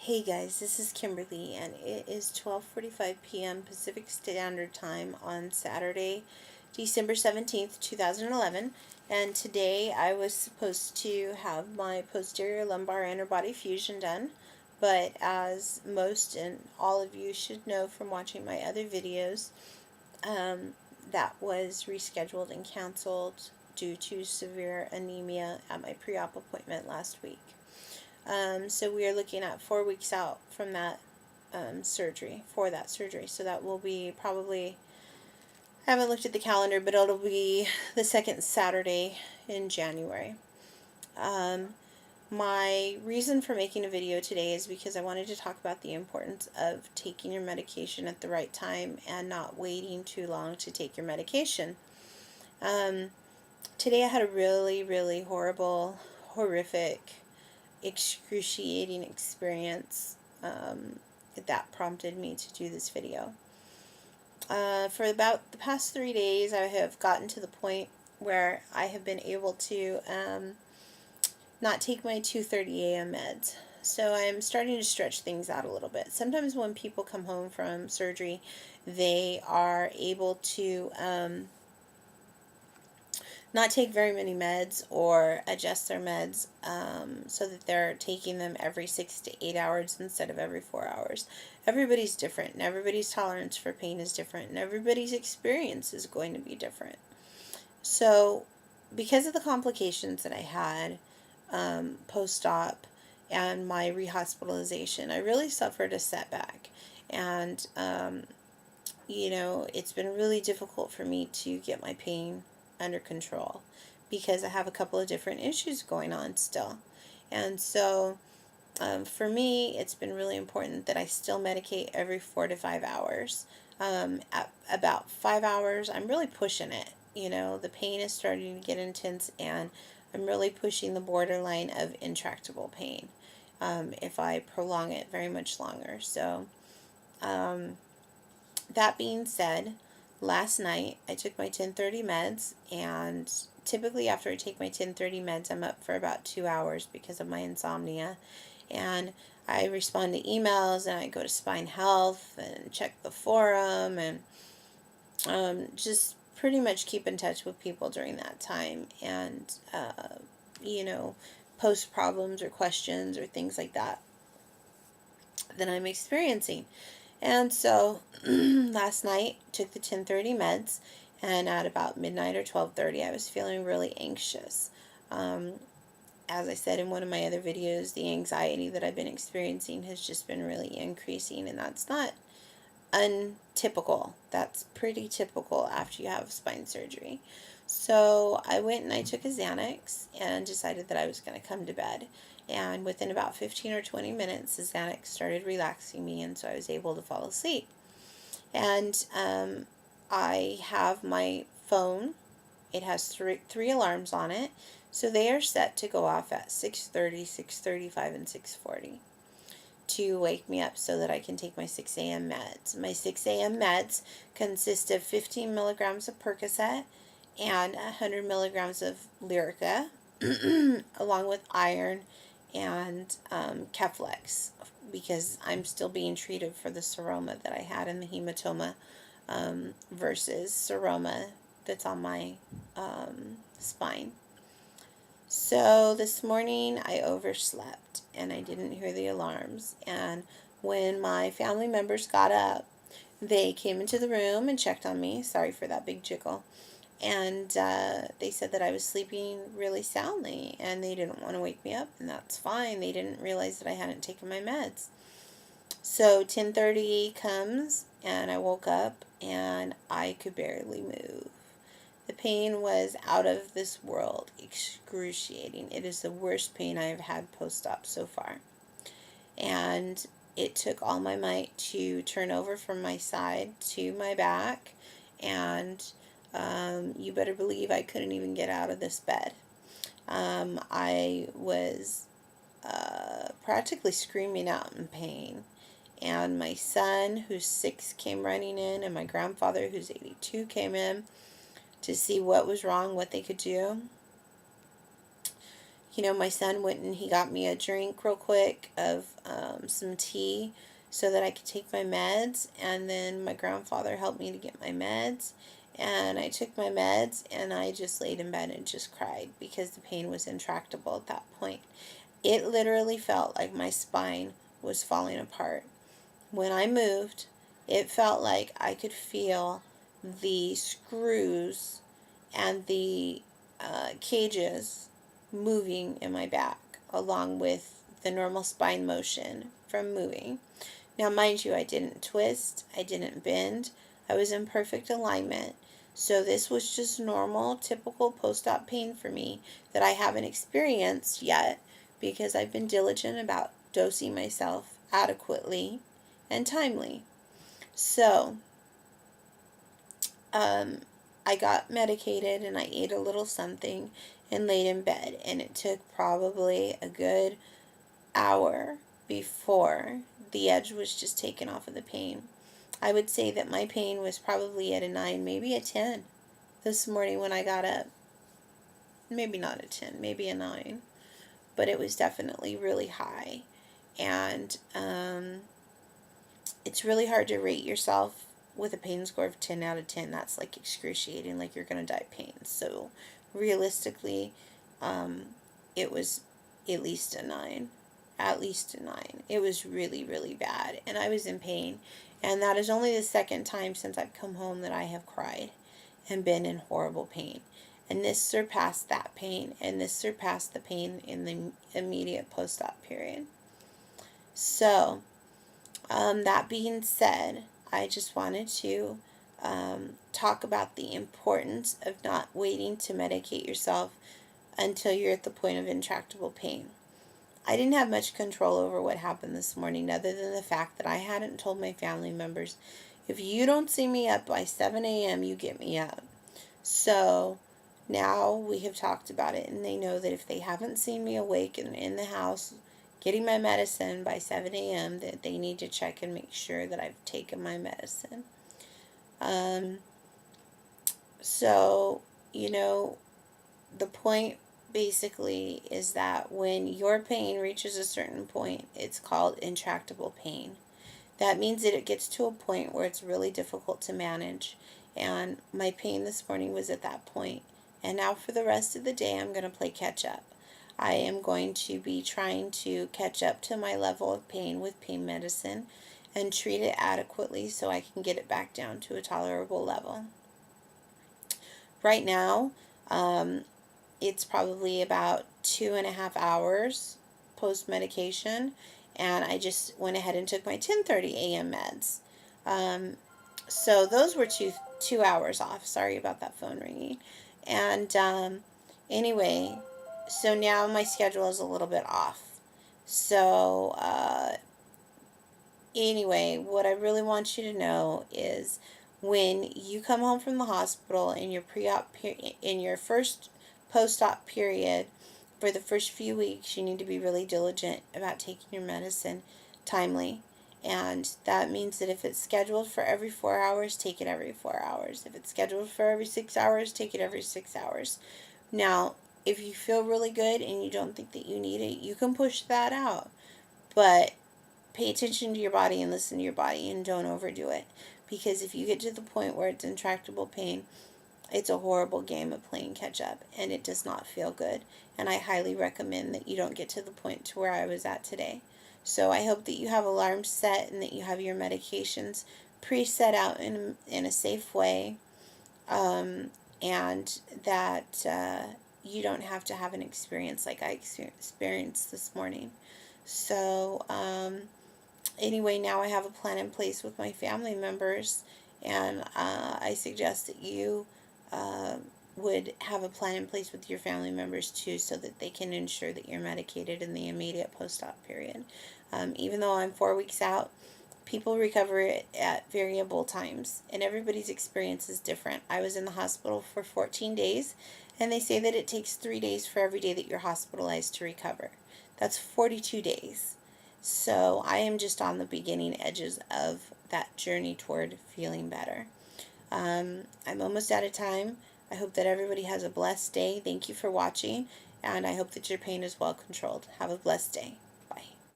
Hey guys, this is Kimberly, and it is 12:45 p.m. Pacific Standard Time on Saturday, December 17th, 2011. And today I was supposed to have my posterior lumbar interbody fusion done, but as most and all of you should know from watching my other videos, that was rescheduled and canceled due to severe anemia at my pre-op appointment last week. So we are looking at 4 weeks out from that surgery, for that surgery. So that will be probably, I haven't looked at the calendar, but it'll be the second Saturday in January. My reason for making a video today is because I wanted to talk about the importance of taking your medication at the right time and not waiting too long to take your medication. Today I had a really, really horrible, horrific, excruciating experience that prompted me to do this video. For about the past 3 days, I have gotten to the point where I have been able to not take my 2:30 a.m. meds. So I'm starting to stretch things out a little bit. Sometimes when people come home from surgery, they are able to not take very many meds or adjust their meds so that they're taking them every 6 to 8 hours instead of every 4 hours. Everybody's different, and everybody's tolerance for pain is different, and everybody's experience is going to be different. So because of the complications that I had post-op and my rehospitalization, I really suffered a setback. And, it's been really difficult for me to get my pain under control because I have a couple of different issues going on still. And so for me, it's been really important that I still medicate every 4 to 5 hours. At about 5 hours, I'm really pushing it. The pain is starting to get intense, and I'm really pushing the borderline of intractable pain if I prolong it very much longer. So that being said, last night I took my 1030 meds, and typically after I take my 1030 meds, I'm up for about 2 hours because of my insomnia. And I respond to emails, and I go to Spine Health and check the forum, and just pretty much keep in touch with people during that time, and post problems or questions or things like that I'm experiencing. And so last night took the 1030 meds, and at about midnight or 12:30 I was feeling really anxious. As I said in one of my other videos, the anxiety that I've been experiencing has just been really increasing, and that's not untypical. That's pretty typical after you have spine surgery. So I went and I took a Xanax and decided that I was going to come to bed. And within about 15 or 20 minutes, the Xanax started relaxing me, and so I was able to fall asleep. And I have my phone. It has three alarms on it, so they are set to go off at 6:30, 6:35, and 6:40 to wake me up so that I can take my 6 a.m. meds. My 6 a.m. meds consist of 15 milligrams of Percocet and 100 milligrams of Lyrica, along with iron and Keflex, because I'm still being treated for the seroma that I had in the hematoma versus seroma that's on my spine. So this morning I overslept and I didn't hear the alarms, and when my family members got up, they came into the room and checked on me. Sorry for that big jiggle. And they said that I was sleeping really soundly, and they didn't want to wake me up, and that's fine. They didn't realize that I hadn't taken my meds. So 10:30 comes, and I woke up, and I could barely move. The pain was out of this world, excruciating. It is the worst pain I have had post-op so far. And it took all my might to turn over from my side to my back, and you better believe I couldn't even get out of this bed. I was practically screaming out in pain. And my son, who's 6, came running in, and my grandfather, who's 82, came in to see what was wrong, what they could do. My son went and he got me a drink real quick of some tea so that I could take my meds. And then my grandfather helped me to get my meds. And I took my meds and I just laid in bed and just cried because the pain was intractable at that point. It literally felt like my spine was falling apart. When I moved, it felt like I could feel the screws and the cages moving in my back, along with the normal spine motion from moving. Now, mind you, I didn't twist, I didn't bend, I was in perfect alignment. So this was just normal, typical post-op pain for me that I haven't experienced yet because I've been diligent about dosing myself adequately and timely. So, I got medicated and I ate a little something and laid in bed, and it took probably a good hour before the edge was just taken off of the pain. I would say that my pain was probably at a 9, maybe a 10 this morning when I got up. Maybe not a 10, maybe a 9, but it was definitely really high. And it's really hard to rate yourself with a pain score of 10 out of 10. That's like excruciating, like you're going to die of pain. So realistically, it was at least a 9. At least a 9. It was really, really bad. And I was in pain. And that is only the second time since I've come home that I have cried and been in horrible pain. And this surpassed that pain. And this surpassed the pain in the immediate post-op period. So, that being said, I just wanted to talk about the importance of not waiting to medicate yourself until you're at the point of intractable pain. I didn't have much control over what happened this morning other than the fact that I hadn't told my family members, if you don't see me up by 7 a.m., you get me up. So now we have talked about it, and they know that if they haven't seen me awake and in the house getting my medicine by 7 a.m., that they need to check and make sure that I've taken my medicine. So, the point basically is that when your pain reaches a certain point, it's called intractable pain. That means that it gets to a point where it's really difficult to manage. And my pain this morning was at that point. And now for the rest of the day, I'm going to play catch up. I am going to be trying to catch up to my level of pain with pain medicine and treat it adequately so I can get it back down to a tolerable level. Right now, it's probably about 2.5 hours post-medication, and I just went ahead and took my 10:30 a.m. meds. So those were two hours off. Sorry about that phone ringing. And anyway, so now my schedule is a little bit off. So anyway, what I really want you to know is when you come home from the hospital in your in your first post-op period, for the first few weeks, you need to be really diligent about taking your medicine timely. And that means that if it's scheduled for every 4 hours, take it every 4 hours. If it's scheduled for every 6 hours, take it every 6 hours. Now, if you feel really good and you don't think that you need it, you can push that out. But pay attention to your body and listen to your body and don't overdo it. Because if you get to the point where it's intractable pain, it's a horrible game of playing catch up, and it does not feel good. And I highly recommend that you don't get to the point to where I was at today. So I hope that you have alarms set and that you have your medications pre-set out in a safe way, and that you don't have to have an experience like I experienced this morning. So anyway, now I have a plan in place with my family members, and I suggest that you would have a plan in place with your family members too, so that they can ensure that you're medicated in the immediate post-op period. Even though I'm 4 weeks out, people recover at variable times, and everybody's experience is different. I was in the hospital for 14 days, and they say that it takes 3 days for every day that you're hospitalized to recover. That's 42 days. So I am just on the beginning edges of that journey toward feeling better. I'm almost out of time. I hope that everybody has a blessed day. Thank you for watching. And I hope that your pain is well controlled. Have a blessed day.